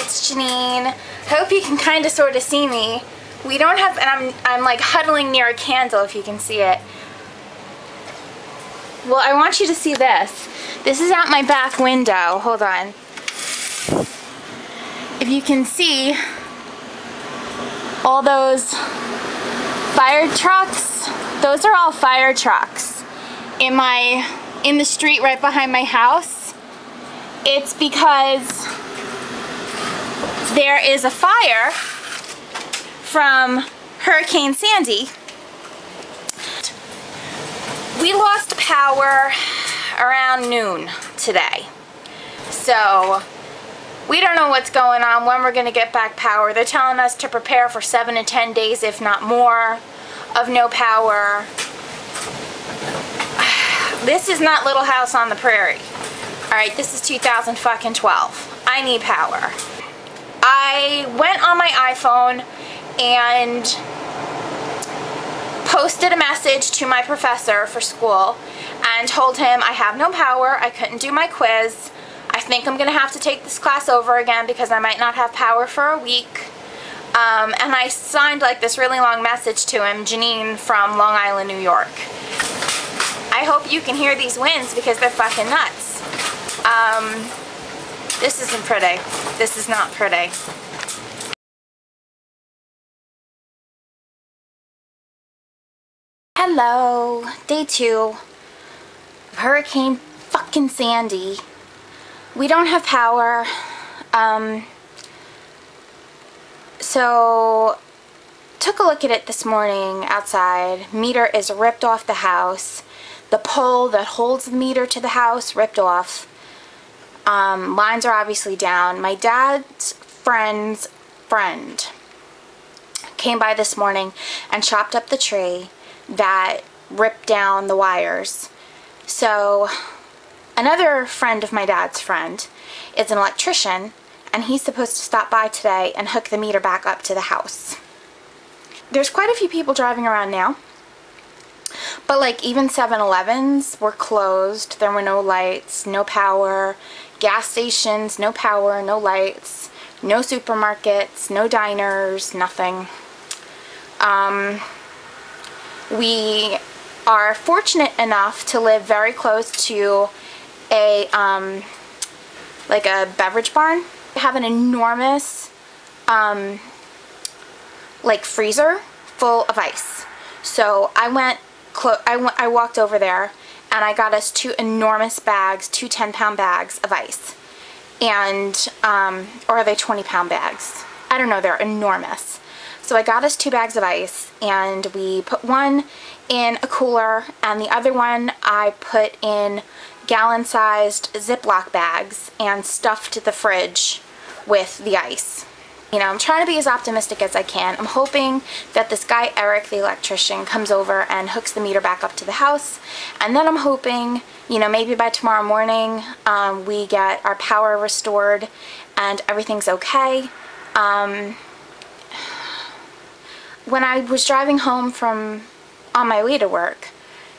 it's Janine. Hope you can kind of sort of see me. We don't have, and I'm like huddling near a candle if you can see it. Well, I want you to see this. This is out my back window. Hold on. If you can see all those fire trucks, those are all fire trucks in the street right behind my house. It's because there is a fire from Hurricane Sandy. We lost power around noon today. So we don't know what's going on, when we're going to get back power. They're telling us to prepare for 7 to 10 days, if not more, of no power. This is not Little House on the Prairie. Alright, this is 2012. I need power. I went on my iPhone and posted a message to my professor for school and told him I have no power, I couldn't do my quiz, I think I'm going to have to take this class over again because I might not have power for a week. And I signed like this really long message to him, Janine from Long Island, New York. I hope you can hear these winds because they're fucking nuts. This isn't pretty. This is not pretty. Hello, day 2 of Hurricane fucking Sandy. We don't have power. So took a look at it this morning outside. Meter is ripped off the house. The pole that holds the meter to the house ripped off. Lines are obviously down. My dad's friend's friend came by this morning and chopped up the tree that ripped down the wires. So another friend of my dad's friend is an electrician, and he's supposed to stop by today and hook the meter back up to the house. There's quite a few people driving around now, but like even 7-Elevens were closed. There were no lights, no power. Gas stations, no power, no lights. No supermarkets, no diners, nothing. We are fortunate enough to live very close to a like a beverage barn. We have an enormous like freezer full of ice. So I walked over there and I got us 2 enormous bags, 2 10-pound bags of ice. And or are they 20-pound bags? I don't know, they're enormous. So I got us 2 bags of ice, and we put one in a cooler and the other one I put in gallon-sized Ziploc bags and stuffed the fridge with the ice. You know, I'm trying to be as optimistic as I can. I'm hoping that this guy Eric, the electrician, comes over and hooks the meter back up to the house. And then I'm hoping, you know, maybe by tomorrow morning we get our power restored and everything's okay. When I was driving home from on my way to work,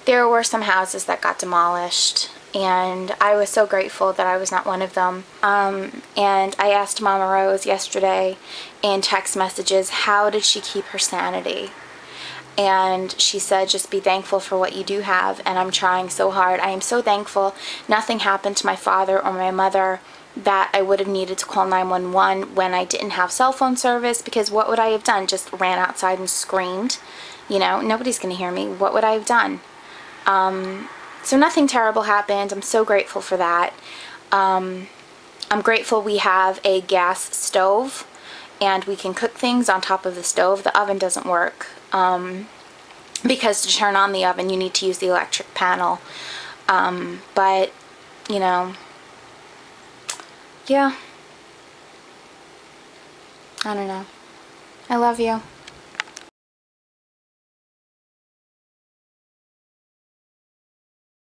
there were some houses that got demolished, and I was so grateful that I was not one of them. And I asked Mama Rose yesterday in text messages, how did she keep her sanity? And she said, just be thankful for what you do have, and I'm trying so hard. I am so thankful nothing happened to my father or my mother that I would have needed to call 911 when I didn't have cell phone service, because what would I have done? Just ran outside and screamed? You know, nobody's gonna hear me. What would I have done? So nothing terrible happened. I'm so grateful for that. I'm grateful we have a gas stove and we can cook things on top of the stove. The oven doesn't work because to turn on the oven you need to use the electric panel. But, you know, yeah. I don't know. I love you.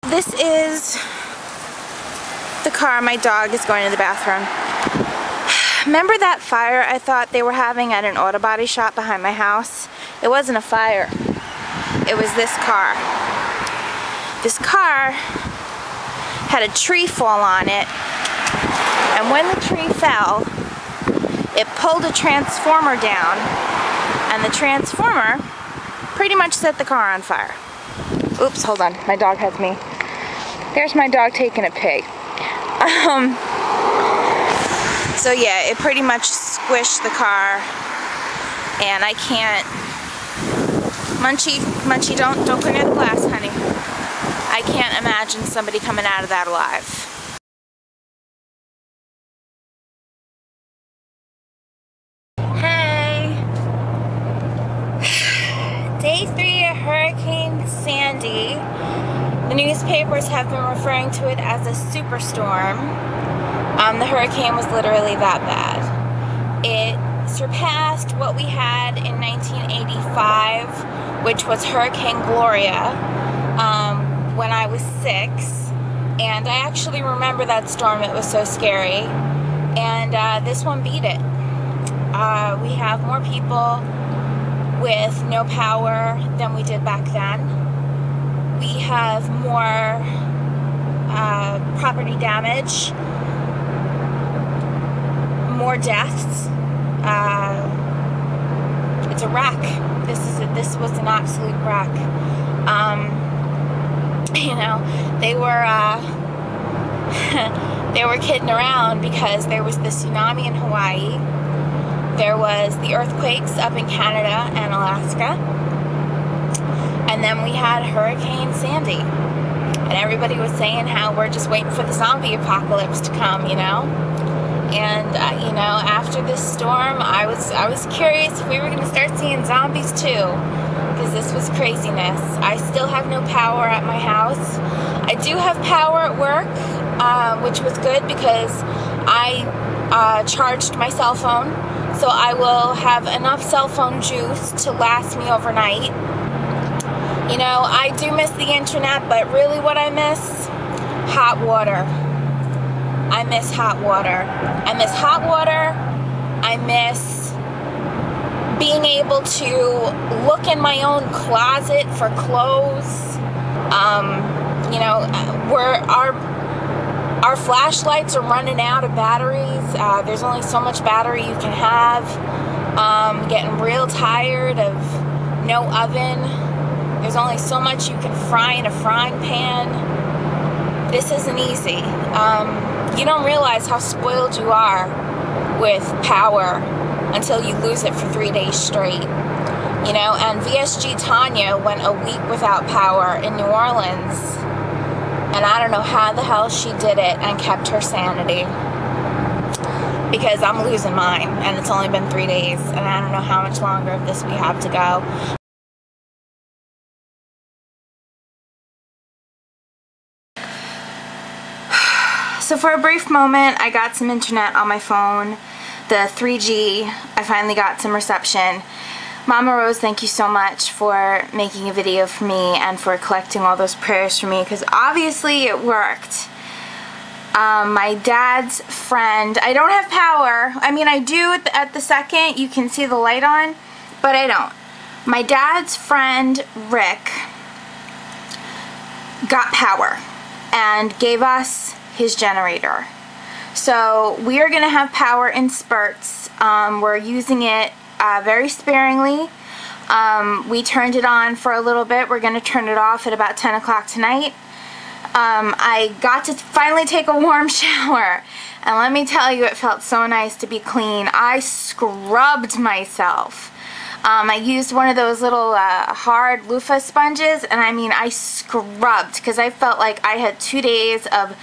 This is the car. My dog is going to the bathroom. Remember that fire I thought they were having at an auto body shop behind my house? It wasn't a fire. It was this car. This car had a tree fall on it, and when the tree fell, it pulled a transformer down, and the transformer pretty much set the car on fire. Oops, hold on, my dog has me. There's my dog taking a pee. So yeah, it pretty much squished the car, and I can't. Munchie, don't go near the glass, honey. I can't imagine somebody coming out of that alive. Hey! Day 3 of Hurricane Sandy. The newspapers have been referring to it as a superstorm. The hurricane was literally that bad. It surpassed what we had in 1985, which was Hurricane Gloria, when I was 6. And I actually remember that storm. It was so scary. And this one beat it. We have more people with no power than we did back then. We have more property damage, more deaths. It's a wreck. This was an absolute wreck. You know, they were kidding around because there was the tsunami in Hawaii. There was the earthquakes up in Canada and Alaska. And then we had Hurricane Sandy. And everybody was saying how we're just waiting for the zombie apocalypse to come, you know? And, you know, after this storm, I was curious if we were going to start seeing zombies too. Because this was craziness. I still have no power at my house. I do have power at work, which was good because I charged my cell phone. So I will have enough cell phone juice to last me overnight. You know, I do miss the internet, but really what I miss? Hot water. I miss hot water. I miss hot water. I miss being able to look in my own closet for clothes. You know, our flashlights are running out of batteries. There's only so much battery you can have. Getting real tired of no oven. There's only so much you can fry in a frying pan. This isn't easy. You don't realize how spoiled you are with power until you lose it for 3 days straight. You know, and VSG Tanya went a week without power in New Orleans. And I don't know how the hell she did it and kept her sanity. Because I'm losing mine, and it's only been 3 days, and I don't know how much longer of this we have to go. So for a brief moment, I got some internet on my phone. The 3G, I finally got some reception. Mama Rose, thank you so much for making a video for me and for collecting all those prayers for me, because obviously it worked. My dad's friend, I don't have power. I mean, I do at the second. You can see the light on, but I don't. My dad's friend, Rick, got power and gave us his generator. So we are going to have power in spurts. We're using it very sparingly. We turned it on for a little bit. We're going to turn it off at about 10 o'clock tonight. I got to finally take a warm shower, and let me tell you, it felt so nice to be clean. I scrubbed myself. I used one of those little hard loofah sponges, and I mean, I scrubbed because I felt like I had 2 days of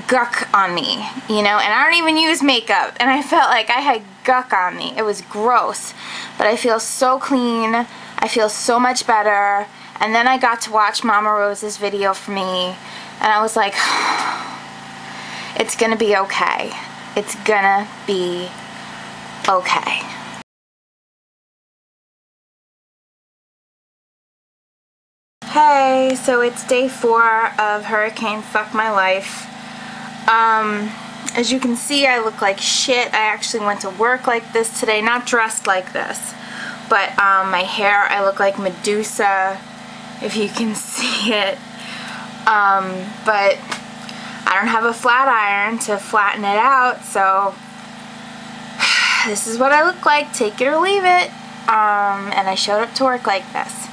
guck on me, you know, and I don't even use makeup, and I felt like I had guck on me. It was gross, but I feel so clean. I feel so much better. And then I got to watch Mama Rose's video for me, and I was like, it's gonna be okay. It's gonna be okay. Hey, so it's day 4 of Hurricane Fuck My Life. As you can see, I look like shit. I actually went to work like this today, not dressed like this, but my hair, I look like Medusa, if you can see it. But I don't have a flat iron to flatten it out, so this is what I look like, take it or leave it. And I showed up to work like this.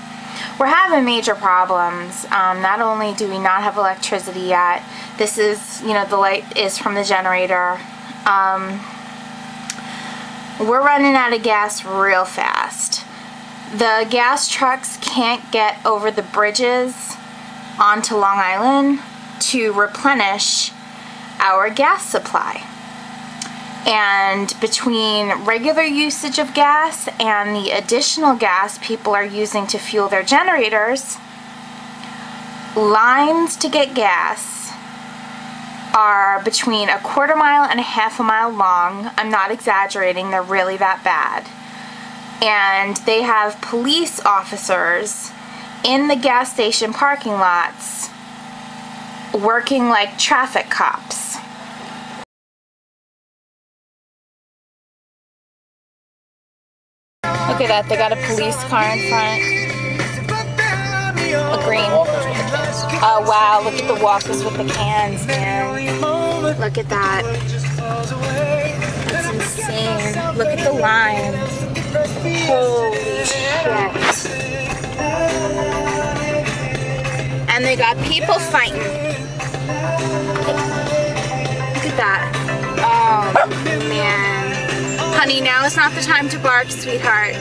We're having major problems. Not only do we not have electricity yet, this is, you know, the light is from the generator. We're running out of gas real fast. The gas trucks can't get over the bridges onto Long Island to replenish our gas supply. And between regular usage of gas and the additional gas people are using to fuel their generators, lines to get gas are between 1/4 mile and 1/2 mile long. I'm not exaggerating, they're really that bad. And they have police officers in the gas station parking lots working like traffic cops. Look at that, they got a police car in front. A green. Oh wow, look at the walkers with the cans, man. Look at that. That's insane. Look at the line. Holy shit. And they got people fighting. Look at that. Oh man. Honey, now is not the time to bark, sweetheart.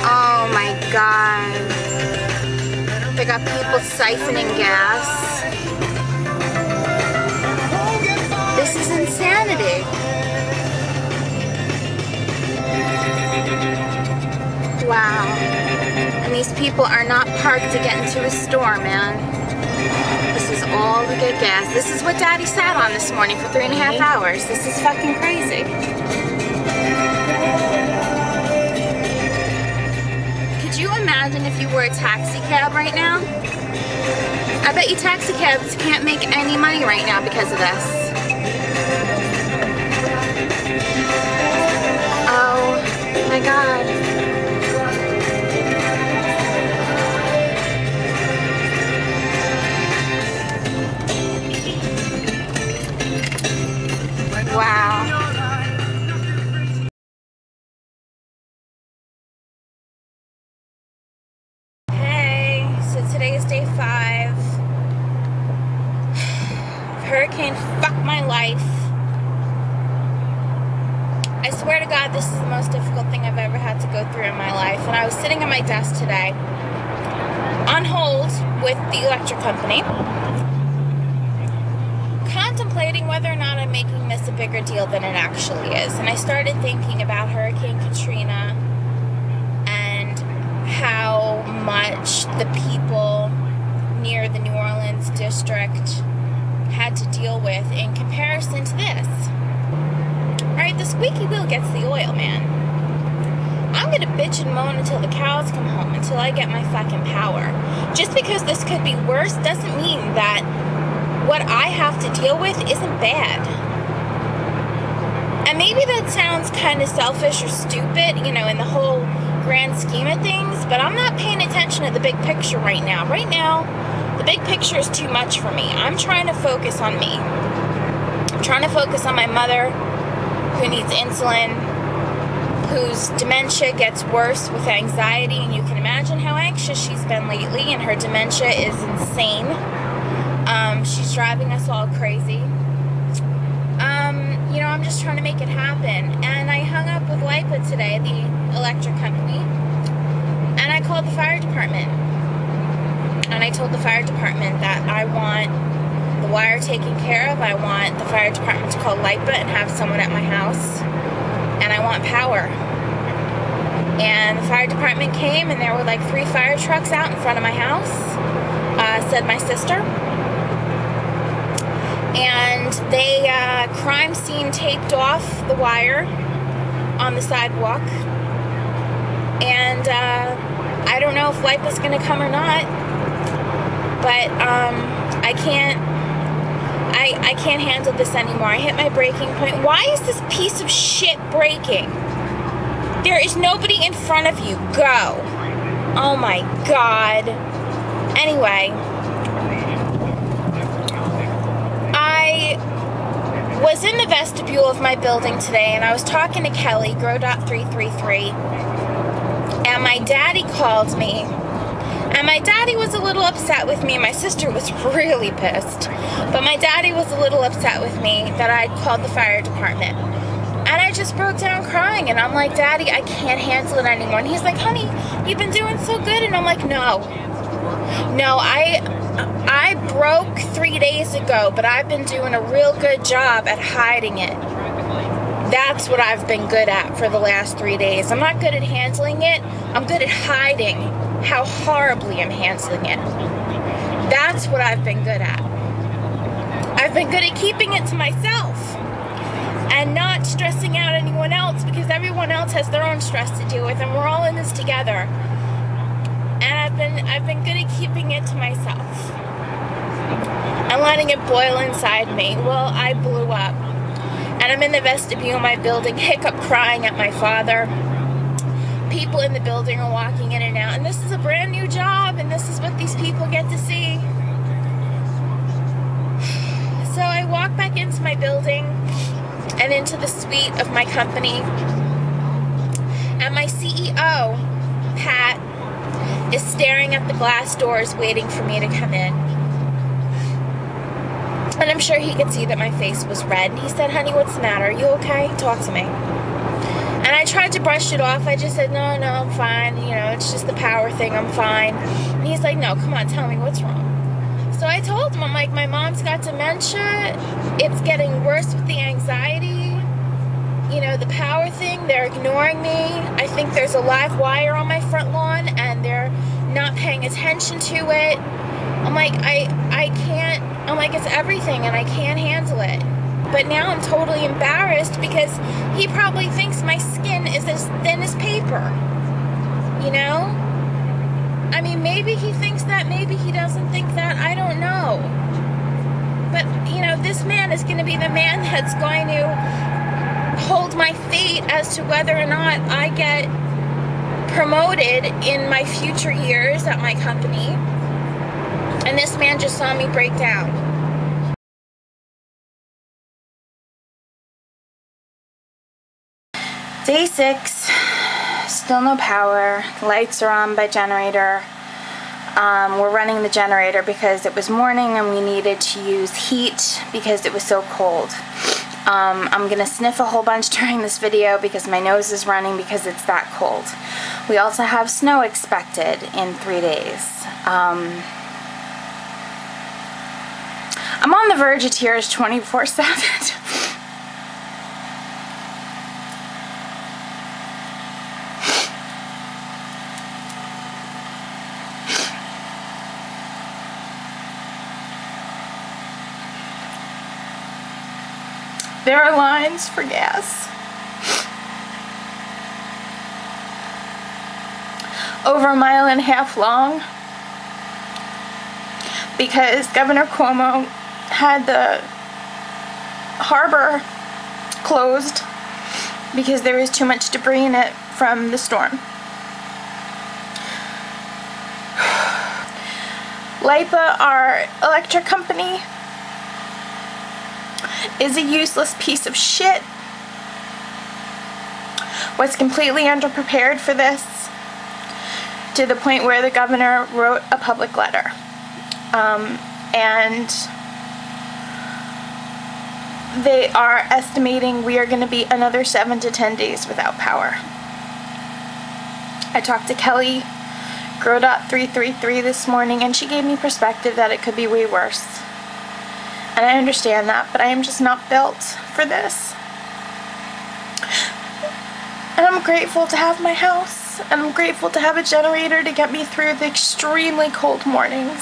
Oh my god. They got people siphoning gas. This is insanity. Wow. And these people are not parked to get into a store, man. This is all to get gas. This is what Daddy sat on this morning for 3.5 hours. This is fucking crazy. Could you imagine if you were a taxi cab right now? I bet you taxi cabs can't make any money right now because of this. Oh my god. Wow. Hey, so today is day 5. Hurricane fucked my life. I swear to God, this is the most difficult thing I've ever had to go through in my life. And I was sitting at my desk today on hold with the electric company, contemplating whether or not I'm making this a bigger deal than it actually is. And I started thinking about Hurricane Katrina and how much the people near the New Orleans district had to deal with in comparison to this. Alright, the squeaky wheel gets the oil, man. I'm gonna bitch and moan until the cows come home, until I get my fucking power. Just because this could be worse doesn't mean that what I have to deal with isn't bad. And maybe that sounds kind of selfish or stupid, you know, in the whole grand scheme of things, but I'm not paying attention to the big picture right now. Right now, the big picture is too much for me. I'm trying to focus on me. I'm trying to focus on my mother, who needs insulin, whose dementia gets worse with anxiety, and you can imagine how anxious she's been lately, and her dementia is insane. She's driving us all crazy. You know, I'm just trying to make it happen. And I hung up with LIPA today, the electric company, and I called the fire department. And I told the fire department that I want the wire taken care of. I want the fire department to call LIPA and have someone at my house. And I want power. And the fire department came, and there were like 3 fire trucks out in front of my house, said my sister. And they crime scene taped off the wire on the sidewalk. And I don't know if LIPA's going to come or not, but I can't handle this anymore. I hit my breaking point. Why is this piece of shit breaking? There is nobody in front of you. Go. Oh my God. Anyway, I was in the vestibule of my building today, and I was talking to Kelly, Grow.333, and my daddy called me, and my daddy was a little upset with me. My sister was really pissed, but my daddy was a little upset with me that I'd called the fire department. And I just broke down crying, and I'm like, Daddy, I can't handle it anymore. And he's like, honey, you've been doing so good. And I'm like, no, I broke 3 days ago, but I've been doing a real good job at hiding it. That's what I've been good at for the last 3 days. I'm not good at handling it. I'm good at hiding how horribly I'm handling it. That's what I've been good at. I've been good at keeping it to myself and not stressing out anyone else, because everyone else has their own stress to deal with, and we're all in this together. And I've been good at keeping it to myself and letting it boil inside me. Well, I blew up, and I'm in the vestibule of my building, hiccup crying at my father. People in the building are walking in and out, and this is a brand new job, and this is what these people get to see. So I walk back into my building and into the suite of my company, and my CEO, Pat, is staring at the glass doors waiting for me to come in. And I'm sure he could see that my face was red, and he said, honey, what's the matter? Are you okay? Talk to me. And I tried to brush it off. I just said, no, I'm fine. You know, it's just the power thing. I'm fine. And he's like, no, come on, tell me what's wrong. So I told him, I'm like, my mom's got dementia. It's getting worse with the anxiety. You know, the power thing, they're ignoring me. I think there's a live wire on my front lawn, and they're not paying attention to it. I'm like, I can't, I'm like, it's everything, and I can't handle it. But now I'm totally embarrassed, because he probably thinks my skin is as thin as paper. You know? I mean, maybe he thinks that, maybe he doesn't think that, I don't know. But, you know, this man is going to be the man that's going to hold my fate as to whether or not I get promoted in my future years at my company. And this man just saw me break down. Day 6, still no power. Lights are on by generator. We're running the generator because it was morning and we needed to use heat because it was so cold. I'm gonna sniff a whole bunch during this video because my nose is running because it's that cold. We also have snow expected in 3 days. I'm on the verge of tears 24/7. There are lines for gas. Over 1.5 miles long, because Governor Cuomo had the harbor closed because there was too much debris in it from the storm. LIPA, our electric company, is a useless piece of shit. Was completely underprepared for this, to the point where the governor wrote a public letter. And they are estimating we are going to be another 7 to 10 days without power. I talked to Kelly, Grow.333, this morning, and she gave me perspective that it could be way worse. And I understand that, but I am just not built for this. And I'm grateful to have my house, and I'm grateful to have a generator to get me through the extremely cold mornings.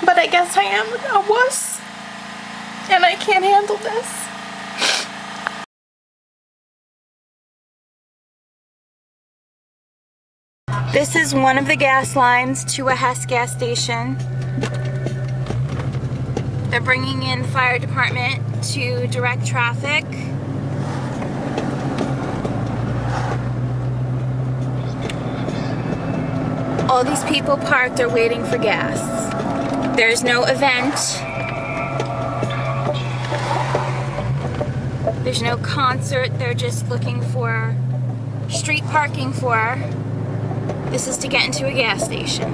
But I guess I am a wuss, and I can't handle this. This is one of the gas lines to a Hess gas station. They're bringing in the fire department to direct traffic. All these people parked are waiting for gas. There's no event. There's no concert. They're just looking for street parking for. This is to get into a gas station.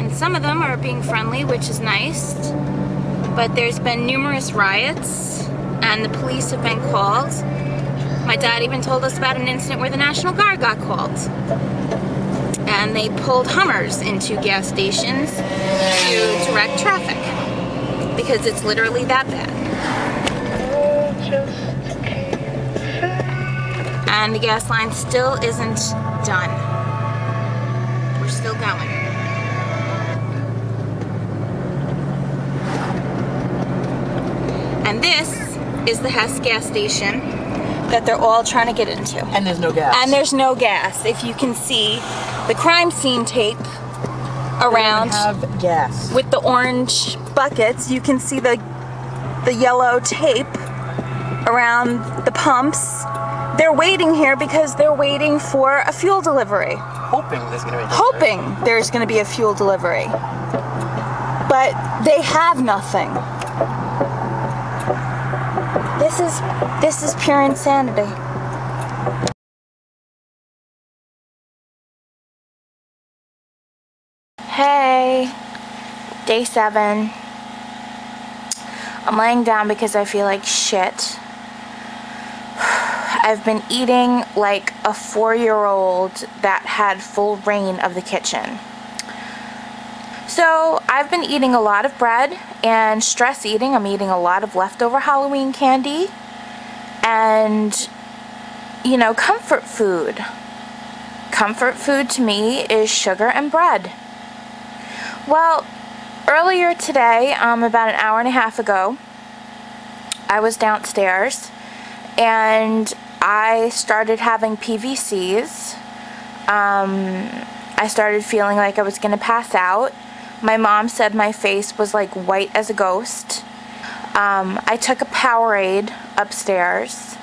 And some of them are being friendly, which is nice. But there's been numerous riots and the police have been called. My dad even told us about an incident where the National Guard got called. And they pulled Hummers into gas stations to direct traffic. Because it's literally that bad. And the gas line still isn't done. We're still going. And this is the Hess gas station that they're all trying to get into. And there's no gas. And there's no gas. If you can see the crime scene tape around have gas. with the orange buckets, you can see the yellow tape around the pumps. They're waiting here because they're waiting for a fuel delivery. Hoping there's going to be a fuel delivery. But they have nothing. This is pure insanity. Hey, day 7. I'm laying down because I feel like shit. I've been eating like a 4-year-old that had full reign of the kitchen. So I've been eating a lot of bread and stress eating. I'm eating a lot of leftover Halloween candy and, you know, comfort food. Comfort food to me is sugar and bread. Well, earlier today, about an hour and a half ago, I was downstairs and I started having PVCs. I started feeling like I was going to pass out. My mom said my face was like white as a ghost. I took a Powerade upstairs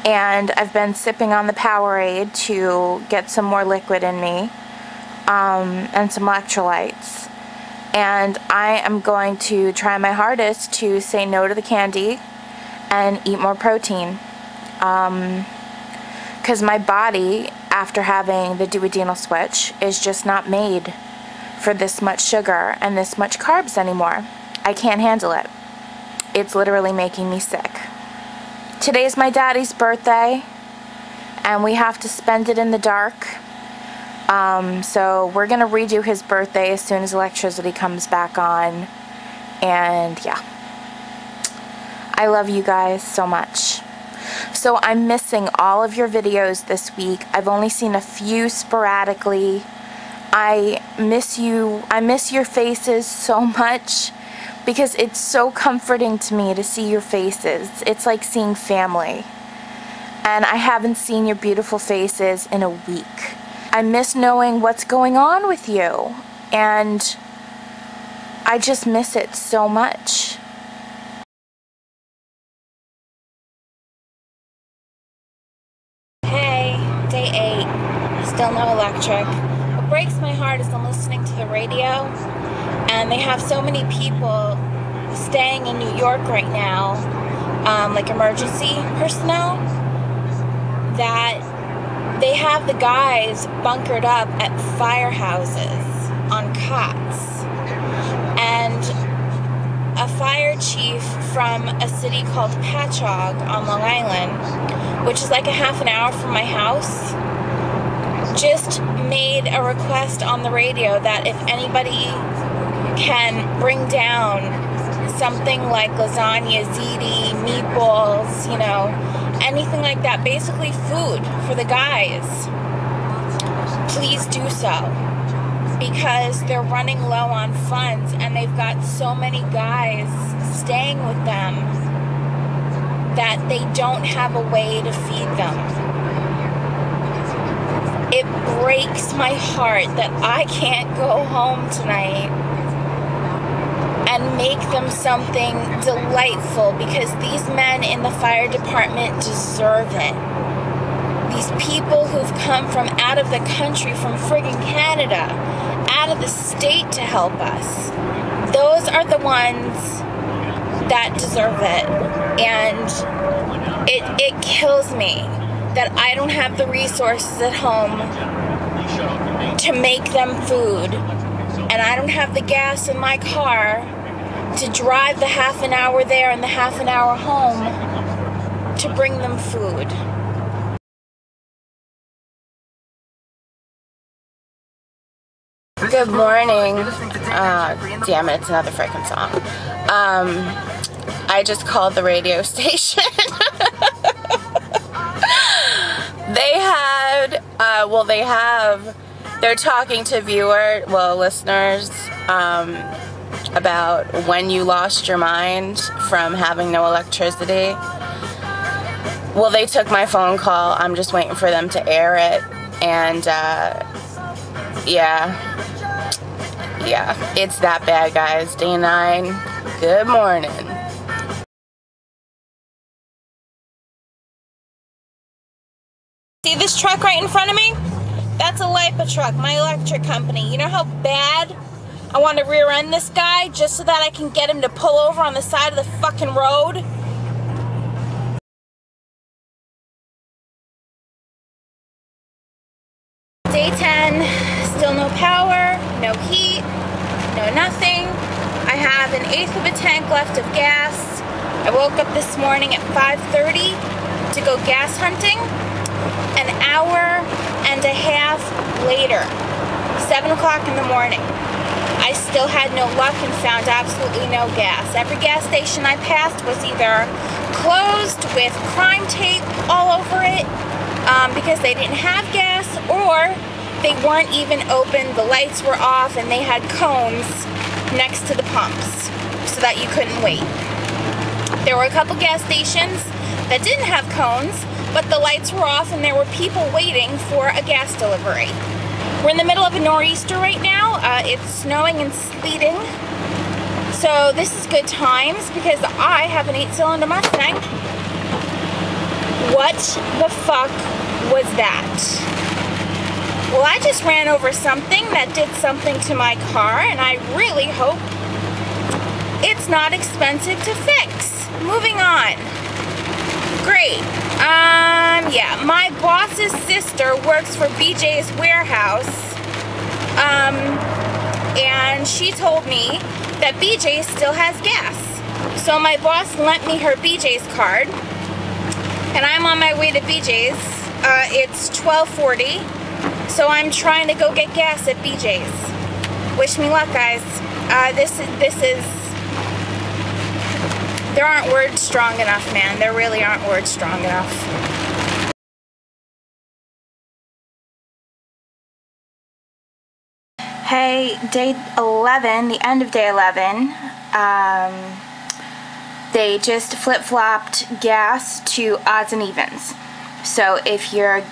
and I've been sipping on the Powerade to get some more liquid in me and some electrolytes. And I am going to try my hardest to say no to the candy and eat more protein. Because my body, after having the duodenal switch, is just not made for this much sugar and this much carbs anymore. I can't handle it. It's literally making me sick. Today's my daddy's birthday and we have to spend it in the dark. So we're gonna redo his birthday as soon as electricity comes back on. And yeah, I love you guys so much. So I'm missing all of your videos this week. I've only seen a few sporadically. I miss you. I miss your faces so much because it's so comforting to me to see your faces. It's like seeing family. And I haven't seen your beautiful faces in a week. I miss knowing what's going on with you. And I just miss it so much. Hey, day 8. Still no electric. What breaks my heart is I'm listening to the radio and they have so many people staying in New York right now, like emergency personnel, that they have the guys bunkered up at firehouses on cots. And a fire chief from a city called Patchogue on Long Island, which is like a half an hour from my house, just made a request on the radio that if anybody can bring down something like lasagna, ziti, meatballs, you know, anything like that, basically food for the guys, please do so, because they're running low on funds and they've got so many guys staying with them that they don't have a way to feed them. It breaks my heart that I can't go home tonight and make them something delightful, because these men in the fire department deserve it. these people who've come from out of the country, from friggin' Canada, out of the state to help us. Those are the ones that deserve it. And it kills me that I don't have the resources at home to make them food. And I don't have the gas in my car to drive the half an hour there and the half an hour home to bring them food. Good morning. Damn it, it's another freaking song. I just called the radio station. They're talking to listeners, about when you lost your mind from having no electricity. Well, they took my phone call. I'm just waiting for them to air it. And, yeah, it's that bad, guys. Day 9, good morning. See this truck right in front of me? That's a LIPA truck, my electric company. You know how bad I want to rear end this guy just so that I can get him to pull over on the side of the fucking road? Day 10, still no power, no heat, no nothing. I have an 1/8 of a tank left of gas. I woke up this morning at 5:30 to go gas hunting. An hour and a half later, 7 o'clock in the morning, I still had no luck and found absolutely no gas. Every gas station I passed was either closed with crime tape all over it because they didn't have gas, or they weren't even open, the lights were off, and they had cones next to the pumps so that you couldn't wait. There were a couple gas stations that didn't have cones, but the lights were off and there were people waiting for a gas delivery. We're in the middle of a nor'easter right now. It's snowing and sleeting. So this is good times because I have an 8-cylinder Mustang. What the fuck was that? Well, I just ran over something that did something to my car, and I really hope it's not expensive to fix. Moving on. Great. Yeah, my boss's sister works for BJ's warehouse, and she told me that BJ's still has gas. So my boss lent me her BJ's card, and I'm on my way to BJ's. It's 12:40, so I'm trying to go get gas at BJ's. Wish me luck, guys. There aren't words strong enough, man. There really aren't words strong enough. Hey, day 11, the end of day 11, they just flip-flopped gas to odds and evens. So if your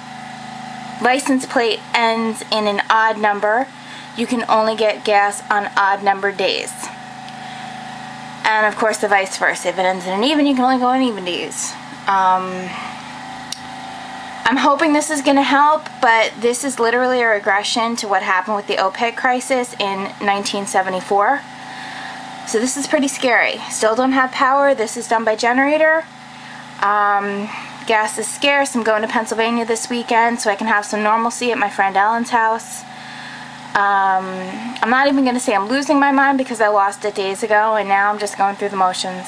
license plate ends in an odd number, you can only get gas on odd number days. And of course the vice versa. If it ends in an even, you can only go on even days. I'm hoping this is going to help, but this is literally a regression to what happened with the OPEC crisis in 1974. So this is pretty scary. Still don't have power. This is done by generator. Gas is scarce. I'm going to Pennsylvania this weekend so I can have some normalcy at my friend Ellen's house. I'm not even going to say I'm losing my mind because I lost it days ago, and now I'm just going through the motions.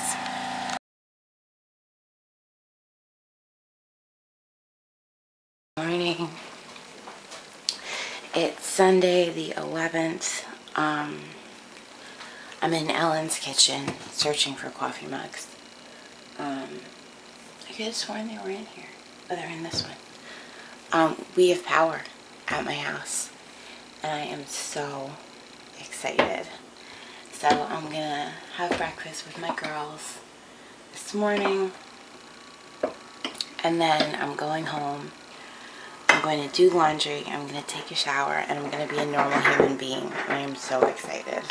Morning. It's Sunday the 11th. I'm in Ellen's kitchen searching for coffee mugs. I could have sworn they were in here. Oh, they're in this one. We have power at my house, and I am so excited. So I'm gonna have breakfast with my girls this morning, and then I'm going home. I'm going to do laundry, I'm going to take a shower, and I'm going to be a normal human being. I am so excited.